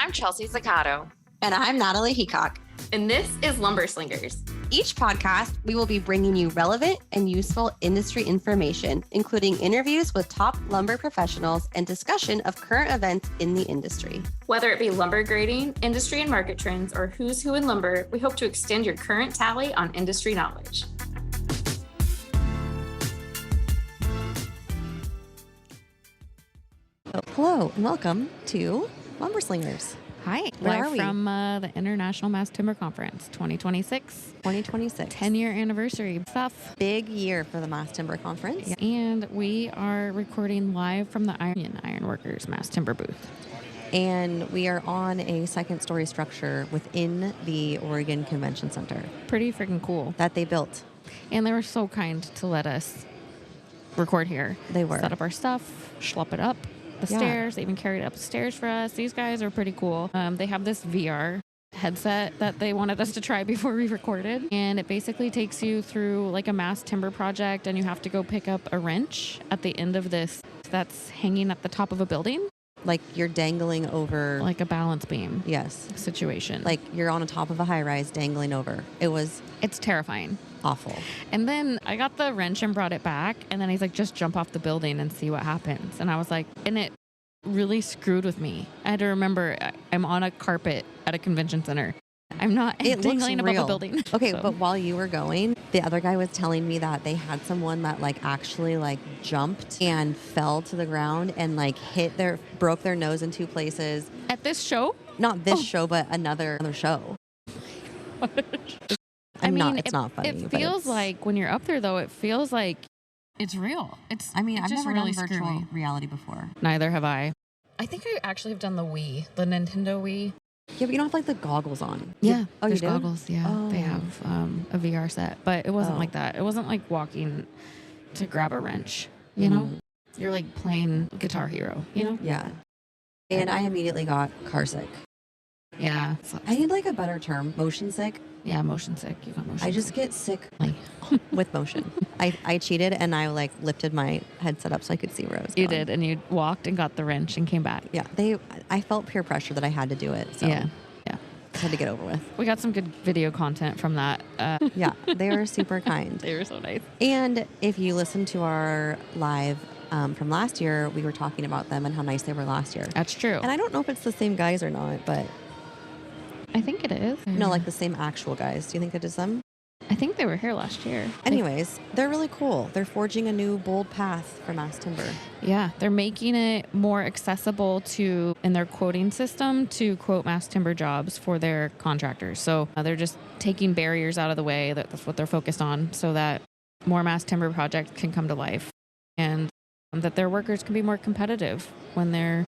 I'm Chelsea Zaccato. And I'm Natalie Heacock. And this is Lumberslingers. Each podcast, we will be bringing you relevant and useful industry information, including interviews with top lumber professionals and discussion of current events in the industry. Whether it be lumber grading, industry and market trends, or who's who in lumber, we hope to extend your current tally on industry knowledge. Hello and welcome to Lumberslingers. Hi, Where are live we? from the International Mass Timber Conference 2026. 2026. 10-year anniversary stuff. Big year for the Mass Timber Conference. Yeah. And we are recording live from the Ironworkers Mass Timber booth. And we are on a second story structure within the Oregon Convention Center Pretty freaking cool. that they built. And they were so kind to let us record here. They were. Set up our stuff, schlep it up the stairs. They even carried it up the stairs for us. These guys are pretty cool. They have this VR headset that they wanted us to try before we recorded. And it basically takes you through like a mass timber project, and you have to go pick up a wrench at the end of this that's hanging at the top of a building. Like you're dangling over. Like a balance beam Yes. situation. Like you're on the top of a high rise dangling over. It's terrifying. Awful. And then I got the wrench and brought it back. And then he's like, just jump off the building and see what happens. And I was like, and it really screwed with me. I had to remember I'm on a carpet at a convention center. I'm not dangling above a building. Okay, So- but while you were going, the other guy was telling me that they had someone that actually jumped and fell to the ground and broke their nose in two places. At this show? Not this show, but another show. It's not funny. It but feels it's- like when you're up there, though, it feels like it's real. I've just never really done virtual screwy. reality before. Neither have I. I think I actually have done the Nintendo Wii. Yeah, but you don't have the goggles on. Yeah. Oh, you there's do? goggles. Yeah. Oh. They have a VR set, but it wasn't Oh. like that. It wasn't like walking to grab a wrench, you know? You're like playing Guitar Hero, you know? Yeah. And I immediately got car sick. Yeah. I need a better term. Motion sick. Yeah, motion sick. You got motion I just sick. get sick Like, with motion. I cheated and I lifted my headset up so I could see where I was you going. did, and you walked and got the wrench and came back. Yeah, I felt peer pressure that I had to do it. So Yeah. I had to get over with. We got some good video content from that. Yeah, they were super kind. They were so nice. And if you listen to our live from last year, we were talking about them and how nice they were last year. That's true. And I don't know if it's the same guys or not, but I think it is. no, the same actual guys. Do you think it is them? I think they were here last year. Anyways, they're really cool. They're forging a new bold path for mass timber. Yeah, they're making it more accessible in their quoting system to quote mass timber jobs for their contractors. So they're just taking barriers out of the way. That's what they're focused on, so that more mass timber projects can come to life, and that their workers can be more competitive when they're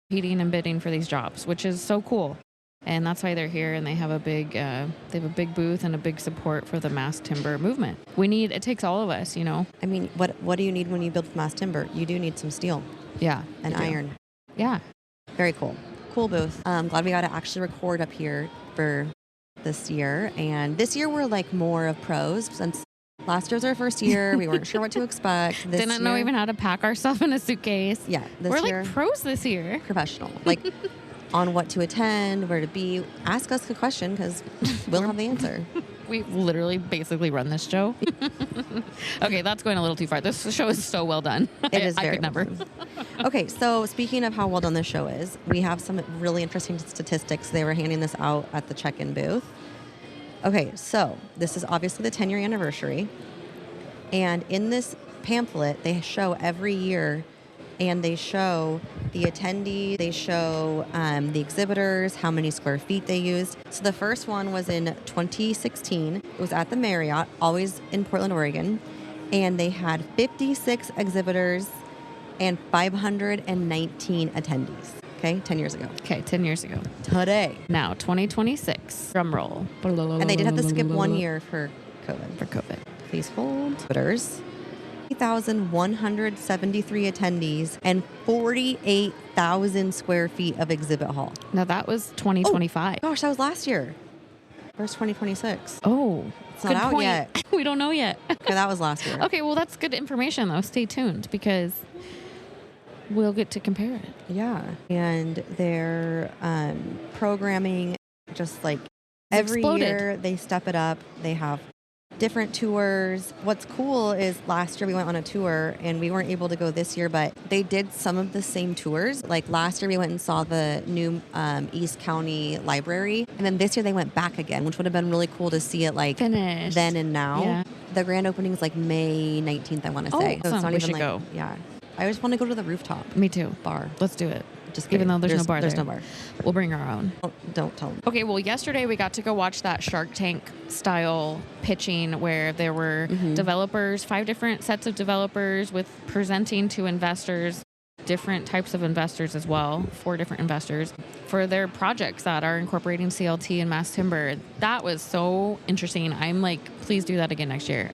competing and bidding for these jobs, which is so cool. And that's why they're here, and they have a big booth and a big support for the mass timber movement. It takes all of us, you know. I mean, what do you need when you build mass timber? You do need some steel Yeah, and you do. iron. Yeah. Very cool. Cool booth. Glad we got to actually record up here for this year. And this year we're more of pros, since last year was our first year. We weren't sure what to expect. Didn't know even how to pack our stuff in a suitcase. Yeah, this We're year pros this year. professional. On what to attend, where to be. Ask us a question because we'll have the answer. We literally basically run this show. Okay, that's going a little too far. This show is so well done. It is I very could never. well done. Okay, so speaking of how well done this show is, we have some really interesting statistics. They were handing this out at the check-in booth. Okay, so this is obviously the 10-year anniversary. And in this pamphlet, they show every year, and they show the attendees, they show the exhibitors, how many square feet they used. So the first one was in 2016. It was at the Marriott, always in Portland, Oregon. And they had 56 exhibitors and 519 attendees. Okay, 10 years ago. Okay, 10 years ago. Today. Now, 2026. Drum roll. And they did have to skip 1 year for COVID. For COVID. Please hold. Exhibitors. 3,173 attendees and 48,000 square feet of exhibit hall. Now, that was 2025. Gosh, that was last year. Where's 2026? Oh, It's not out yet. We don't know yet. Okay, that was last year. Okay, well, that's good information, though. Stay tuned, because we'll get to compare it. Yeah. And their programming, just like every exploded. year they step it up. They have different tours. What's cool is last year we went on a tour and we weren't able to go this year, but they did some of the same tours. Like last year we went and saw the new East County Library. And then this year they went back again, which would have been really cool to see it like Finished. then and now. Yeah. The grand opening is like May 19th, I want to say. awesome. We should like, go. yeah. I just want to go to the rooftop Me too. bar. Let's do it. Just Even kidding. though there's no bar There's there. no bar. We'll bring our own. Don't tell them. Okay, well, yesterday we got to go watch that Shark Tank style pitching where there were developers, 5 different sets of developers with presenting to investors, different types of investors as well, 4 different investors for their projects that are incorporating CLT and mass timber. That was so interesting. I'm like, please do that again next year.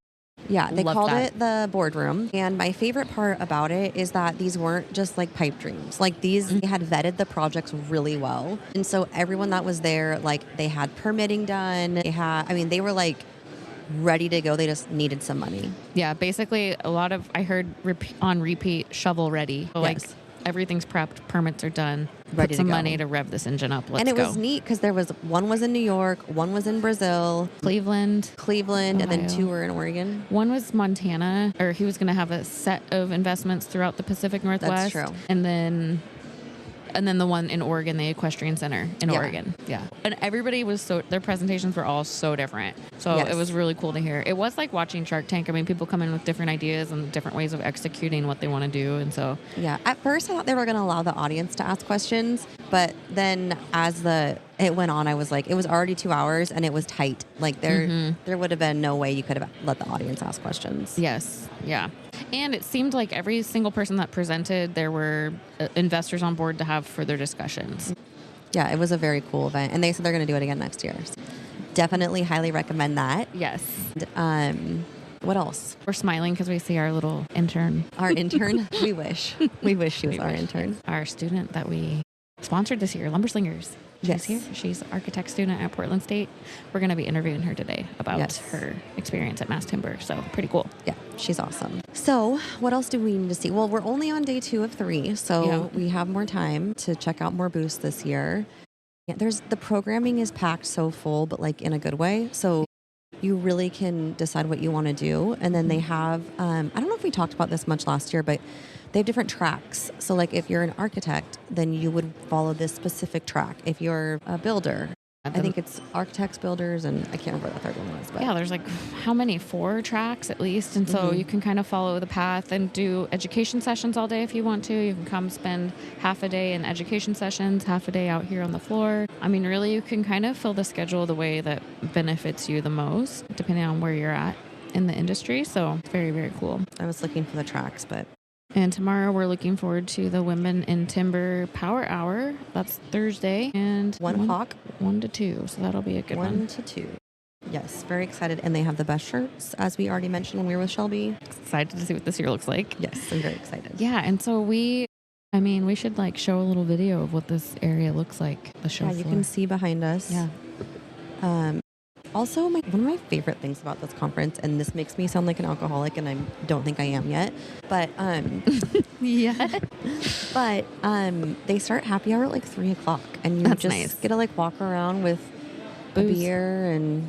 Yeah, they Love called that. it the boardroom. And my favorite part about it is that these weren't just like pipe dreams. Like these, they had vetted the projects really well. And so everyone that was there, like they had permitting done. They were like ready to go. They just needed some money. Yeah, basically a lot of, I heard on repeat, shovel ready. So like Yes. everything's prepped, permits are done, Ready put to some go. money to rev this engine up. Let's And it go. was neat because one was in New York, one was in Brazil, Cleveland. Cleveland, and then Ohio. 2 were in Oregon. One was Montana, or he was going to have a set of investments throughout the Pacific Northwest. true. And then the one in Oregon, the Equestrian Center in Yeah. Oregon. Yeah. And everybody their presentations were all so different. So Yes. it was really cool to hear. It was like watching Shark Tank. I mean, people come in with different ideas and different ways of executing what they want to do. And so, Yeah. At first, I thought they were going to allow the audience to ask questions, but then as it went on, I was like, it was already 2 hours and it was tight. Like there would have been no way you could have let the audience ask questions. yes. Yeah. And it seemed like every single person that presented, there were investors on board to have further discussions. Yeah, it was a very cool event, and they said they're going to do it again next year. So definitely, highly recommend that. Yes. What else? We're smiling because we see our little intern, Our intern. We wish she was our intern. our student that we sponsored this year, Lumberslingers. She's Yes. here. She's an architect student at Portland State. We're going to be interviewing her today about Yes. her experience at Mass Timber. So pretty cool. Yeah, she's awesome. So, what else do we need to see? Well, we're only on day 2 of 3, so Yeah. we have more time to check out more booths this year. Yeah, the programming is packed so full, but like in a good way. So you really can decide what you want to do. And then they have, I don't know if we talked about this much last year, but they have different tracks. So like if you're an architect, then you would follow this specific track. If you're a builder, I think it's architects, builders, and I can't remember what the third one was. But Yeah, there's like how many? 4 tracks at least. And so you can kind of follow the path and do education sessions all day if you want to. You can come spend half a day in education sessions, half a day out here on the floor. I mean, really, you can kind of fill the schedule the way that benefits you the most, depending on where you're at in the industry. So it's very, very cool. I was looking for the tracks, but And tomorrow we're looking forward to the Women in Timber Power Hour. That's Thursday. And 1 o'clock, 1 to 2. So that'll be a good 1 one. to 2. Yes, very excited. And they have the best shirts, as we already mentioned when we were with Shelby. Excited to see what this year looks like. Yes, I'm very excited. Yeah, and so we should like show a little video of what this area looks like, the show Yeah, you floor. can see behind us. Yeah. Also, one of my favorite things about this conference, and this makes me sound like an alcoholic, and I don't think I am yet, but Yeah. they start happy hour at like 3 o'clock, and you That's just nice. get to like walk around with a Booze. beer and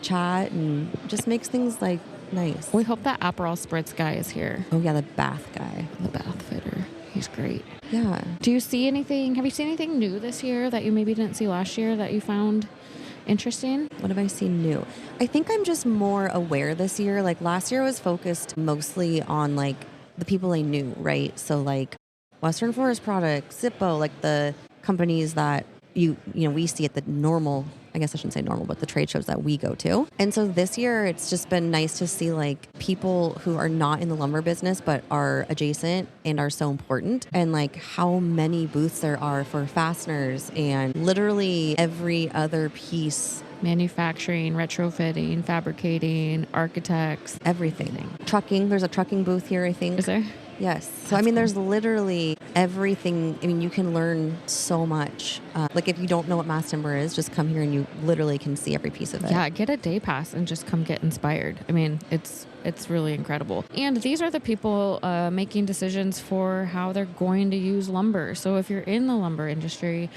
chat, and just makes things like nice. We hope that Aperol Spritz guy is here. Oh yeah, the bath guy. The bath fitter. He's great. Yeah. Do you see anything? Have you seen anything new this year that you maybe didn't see last year that you found interesting? What have I seen new? I think I'm just more aware this year. Like last year was focused mostly on like the people I knew, right? So like Western Forest Products, Zippo, like the companies that we see at the normal, I guess I shouldn't say normal, but the trade shows that we go to. And so this year it's just been nice to see like people who are not in the lumber business but are adjacent and are so important, and like how many booths there are for fasteners and literally every other piece manufacturing, retrofitting, fabricating, architects. Everything. Trucking. There's a trucking booth here, I think. Is there? Yes. So, there's literally everything. You can learn so much. Like if you don't know what mass timber is, just come here and you literally can see every piece of it. Yeah, get a day pass and just come get inspired. It's really incredible. And these are the people making decisions for how they're going to use lumber. So if you're in the lumber industry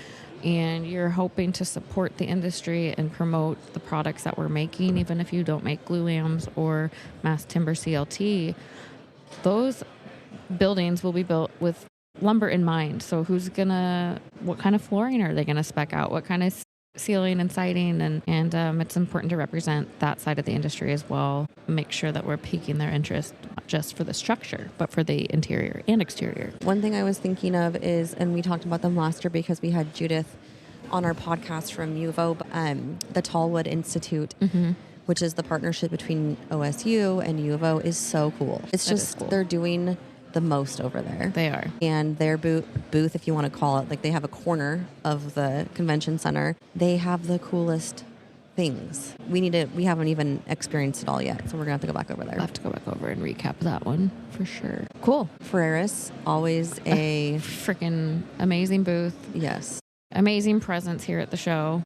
and you're hoping to support the industry and promote the products that we're making, even if you don't make glue lambs or mass timber CLT, those buildings will be built with lumber in mind. So what kind of flooring are they gonna spec out? What kind of ceiling and siding? And it's important to represent that side of the industry as well. Make sure that we're piquing their interest, not just for the structure, but for the interior and exterior. One thing I was thinking of is, and we talked about them last year because we had Judith on our podcast from UVO, the Tallwood Institute, which is the partnership between OSU and UVO, is so cool. It's just cool. They're doing the most over there. They are. And their booth, if you want to call it, like they have a corner of the convention center. They have the coolest things. We haven't even experienced it all yet, so we're gonna have to go back over there. We'll have to go back over and recap that one for sure. Cool. Ferreris, always a freaking amazing booth. Yes. Amazing presence here at the show.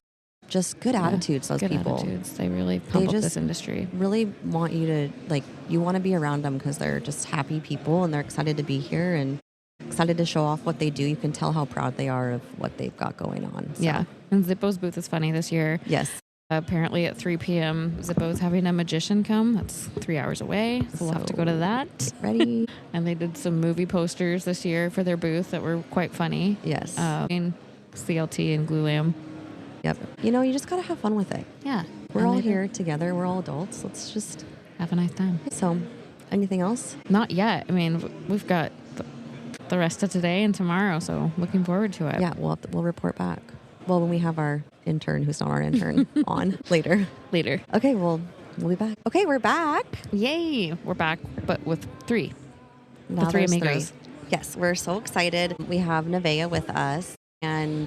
Just good attitudes, those good people. Attitudes. They really pump up this industry. Really want you to, you want to be around them because they're just happy people and they're excited to be here and excited to show off what they do. You can tell how proud they are of what they've got going on. So. Yeah. And Zippo's booth is funny this year. Yes. Apparently at 3 p.m., Zippo's having a magician come. That's 3 hours away. So we'll have to go to that. Get ready. And they did some movie posters this year for their booth that were quite funny. Yes. In CLT and Glue Lamb. Yep. You just got to have fun with it. Yeah. We're all here together. We're all adults. Let's just have a nice time. So, anything else? Not yet. We've got the rest of today and tomorrow, so looking forward to it. Yeah, we'll report back. Well, when we have our intern, who's not our intern, on later. Okay, we'll be back. Okay, we're back. Yay. We're back, but with three. Now the three amigos. Yes, we're so excited. We have Nevaeh with us. And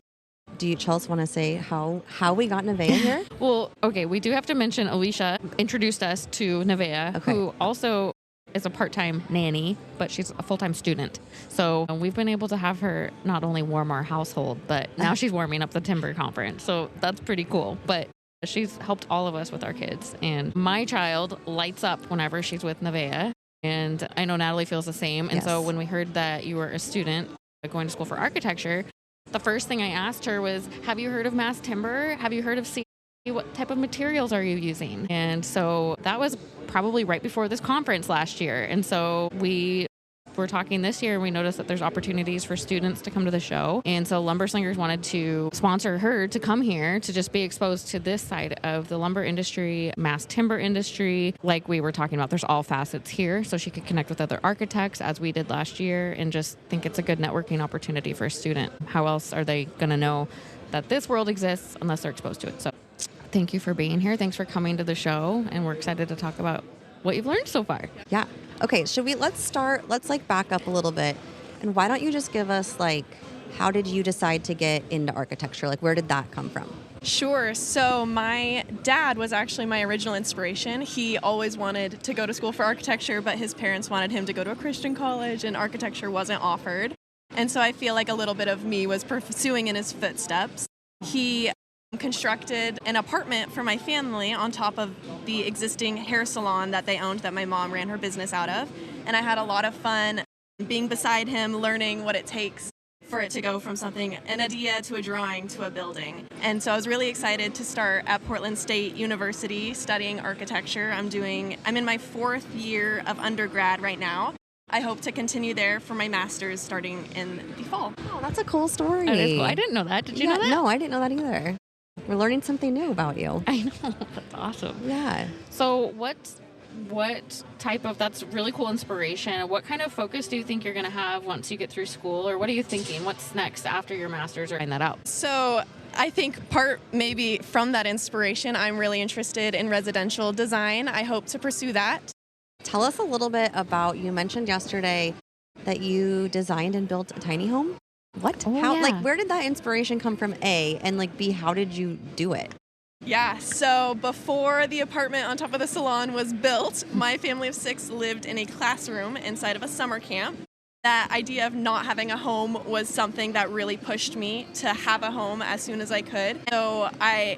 do you, Chelsea, want to say how we got Nevaeh here? Well, okay, we do have to mention Alicia introduced us to Nevaeh, who also is a part-time nanny, but she's a full-time student. So we've been able to have her not only warm our household, but now she's warming up the timber conference. So that's pretty cool. But she's helped all of us with our kids. And my child lights up whenever she's with Nevaeh. And I know Natalie feels the same. And so when we heard that you were a student going to school for architecture, the first thing I asked her was, have you heard of mass timber? Have you heard of what type of materials are you using? And so that was probably right before this conference last year. And so we were talking this year and we noticed that there's opportunities for students to come to the show. And so Lumberslingers wanted to sponsor her to come here to just be exposed to this side of the lumber industry, mass timber industry. Like we were talking about, there's all facets here. So she could connect with other architects as we did last year and just think it's a good networking opportunity for a student. How else are they going to know that this world exists unless they're exposed to it? So thank you for being here. Thanks for coming to the show. And we're excited to talk about what you've learned so far. Yeah. Okay. Let's back up a little bit. And why don't you just give us how did you decide to get into architecture? Where did that come from? Sure. So my dad was actually my original inspiration. He always wanted to go to school for architecture, but his parents wanted him to go to a Christian college and architecture wasn't offered. And so I feel like a little bit of me was pursuing in his footsteps. He constructed an apartment for my family on top of the existing hair salon that they owned that my mom ran her business out of. And I had a lot of fun being beside him, learning what it takes for it to go from an idea to a drawing to a building. And so I was really excited to start at Portland State University studying architecture. I'm in my 4th year of undergrad right now. I hope to continue there for my master's starting in the fall. Oh, that's a cool story. That is cool. I didn't know that. Did you know that? No, I didn't know that either. We're learning something new about you. I know. That's awesome. Yeah. So what type of, that's really cool inspiration. What kind of focus do you think you're going to have once you get through school? Or what are you thinking? What's next after your master's or find that out? So I think part maybe from that inspiration, I'm really interested in residential design. I hope to pursue that. Tell us a little bit about, you mentioned yesterday that you designed and built a tiny home. What? Oh, How? yeah. Where did that inspiration come from, A? And B, how did you do it? Yeah, so before the apartment on top of the salon was built, my family of 6 lived in a classroom inside of a summer camp. That idea of not having a home was something that really pushed me to have a home as soon as I could. So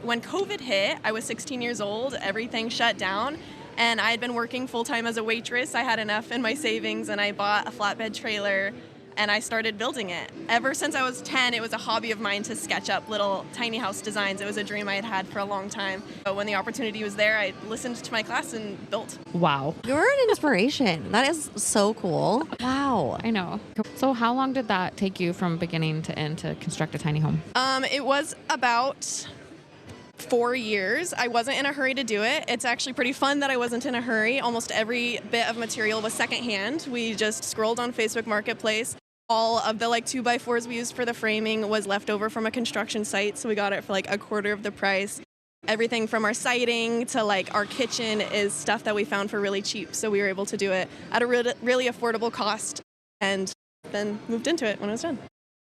when COVID hit, I was 16 years old, everything shut down, and I had been working full-time as a waitress. I had enough in my savings, and I bought a flatbed trailer, and I started building it. Ever since I was 10, it was a hobby of mine to sketch up little tiny house designs. It was a dream I had had for a long time. But when the opportunity was there, I listened to my class and built. Wow. You're an inspiration. That is so cool. Wow. I know. So how long did that take you from beginning to end to construct a tiny home? It was about 4 years. I wasn't in a hurry to do it. It's actually pretty fun that I wasn't in a hurry. Almost every bit of material was secondhand. We just scrolled on Facebook Marketplace. All of the 2x4s we used for the framing was left over from a construction site, so we got it for a quarter of the price. Everything from our siding to our kitchen is stuff that we found for really cheap, so we were able to do it at a really affordable cost, and then moved into it when it was done.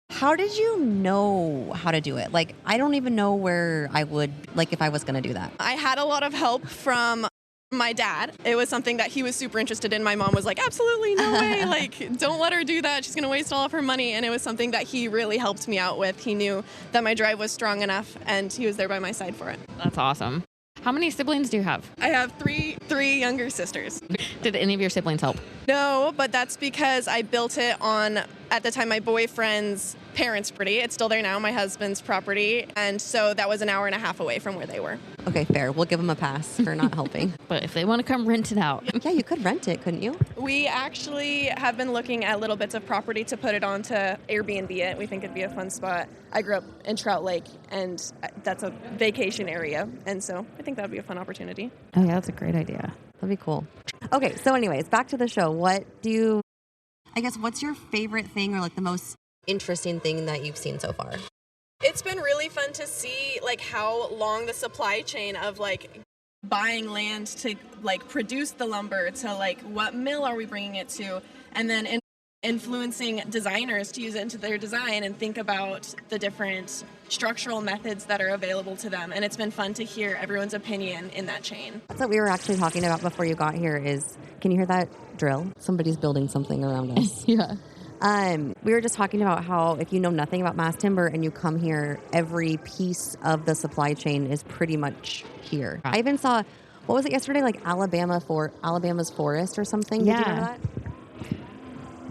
How did you know how to do it? I don't even know where I would, if I was going to do that. I had a lot of help from my dad. It was something that he was super interested in. My mom was like, absolutely no way. Don't let her do that. She's going to waste all of her money. And it was something that he really helped me out with. He knew that my drive was strong enough, and he was there by my side for it. That's awesome. How many siblings do you have? I have three younger sisters. Did any of your siblings help? No, but that's because I built it on, at the time, my boyfriend's parents' property. It's still there now, my husband's property. And so that was an hour and a half away from where they were. Okay, fair. We'll give them a pass for not helping. But if they want to come rent it out. Yeah, you could rent it, couldn't you? We actually have been looking at little bits of property to put it on to Airbnb it. We think it'd be a fun spot. I grew up in Trout Lake, and that's a vacation area. And so I think that would be a fun opportunity. Oh, yeah, that's a great idea. That'd be cool. Okay, so anyways, back to the show. What's your favorite thing or the most interesting thing that you've seen so far? It's been really fun to see how long the supply chain of buying land to produce the lumber to what mill are we bringing it to, and then influencing designers to use it into their design and think about the different structural methods that are available to them. And it's been fun to hear everyone's opinion in that chain. That's what we were actually talking about before you got here is, can you hear that drill? Somebody's building something around us. Yeah. We were just talking about how if you know nothing about mass timber and you come here, every piece of the supply chain is pretty much here. I even saw, what was it yesterday? Alabama's forest or something. Yeah. Did you know that?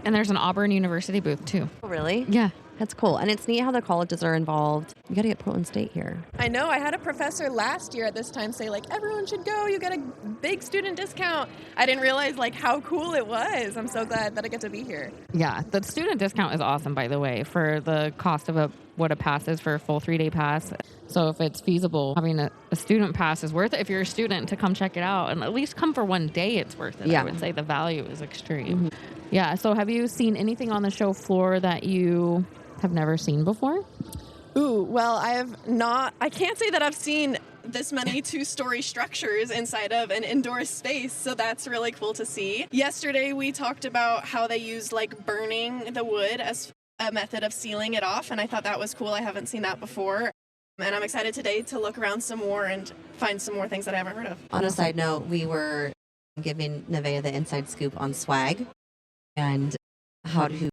And there's an Auburn University booth too. Oh, really? Yeah. That's cool. And it's neat how the colleges are involved. You got to get Portland State here. I know. I had a professor last year at this time say, everyone should go. You get a big student discount. I didn't realize, how cool it was. I'm so glad that I get to be here. Yeah. The student discount is awesome, by the way, for the cost of what a pass is for a full 3-day pass. So if it's feasible, having a student pass is worth it. If you're a student, to come check it out and at least come for one day, it's worth it. Yeah. I would say the value is extreme. Mm-hmm. Yeah. So have you seen anything on the show floor that you have never seen before? Ooh, well, I can't say that I've seen this many 2-story structures inside of an indoor space, so that's really cool to see. Yesterday, we talked about how they use burning the wood as a method of sealing it off, and I thought that was cool. I haven't seen that before. And I'm excited today to look around some more and find some more things that I haven't heard of. On a side note, we were giving Nevaeh the inside scoop on swag and how to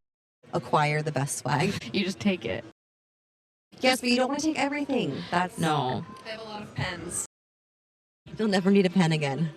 acquire the best swag. You just take it. Yes, but you don't want to take everything. That's No. I have a lot of pens. You'll never need a pen again.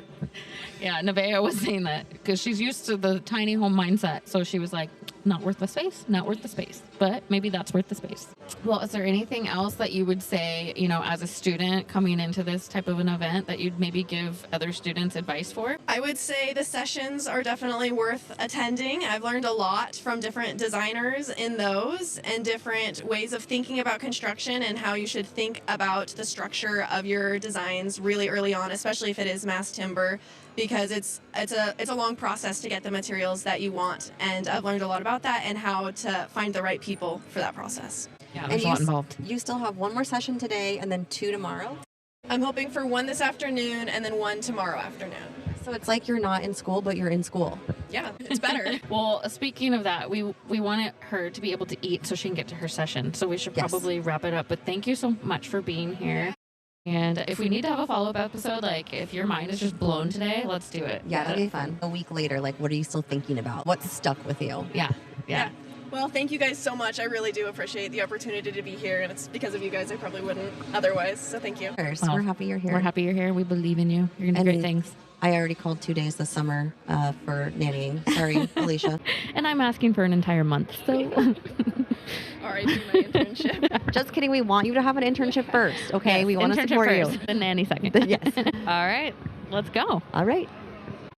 Yeah, Nevaeh was saying that because she's used to the tiny home mindset. So she was like, not worth the space, not worth the space. But maybe that's worth the space. Well, is there anything else that you would say, as a student coming into this type of an event that you'd maybe give other students advice for? I would say the sessions are definitely worth attending. I've learned a lot from different designers in those and different ways of thinking about construction and how you should think about the structure of your designs really early on, especially if it is mass timber, because it's a long process to get the materials that you want. And I've learned a lot about that and how to find the right people for that process. Yeah, there's a lot involved. You still have one more session today and then 2 tomorrow? I'm hoping for 1 this afternoon and then 1 tomorrow afternoon. So it's like you're not in school, but you're in school. Yeah, it's better. Well, speaking of that, we wanted her to be able to eat so she can get to her session. So we should Yes. probably wrap it up. But thank you so much for being here. And if we need to have a follow-up episode, like if your mind is just blown today, let's do it. Yeah, that'd be fun. A week later, like, what are you still thinking about? What's stuck with you? Yeah. Well, thank you guys so much. I really do appreciate the opportunity to be here, and it's because of you guys I probably wouldn't otherwise. So thank you. We're happy you're here. We're happy you're here. We believe in you. You're going to do great things. I already called 2 days this summer for nannying. Sorry, Alicia. And I'm asking for an entire month. So R.I.P. my internship. Just kidding. We want you to have an internship first, okay? Yes, we want to internship support first, you. the nanny second. Yes. All right. Let's go. All right.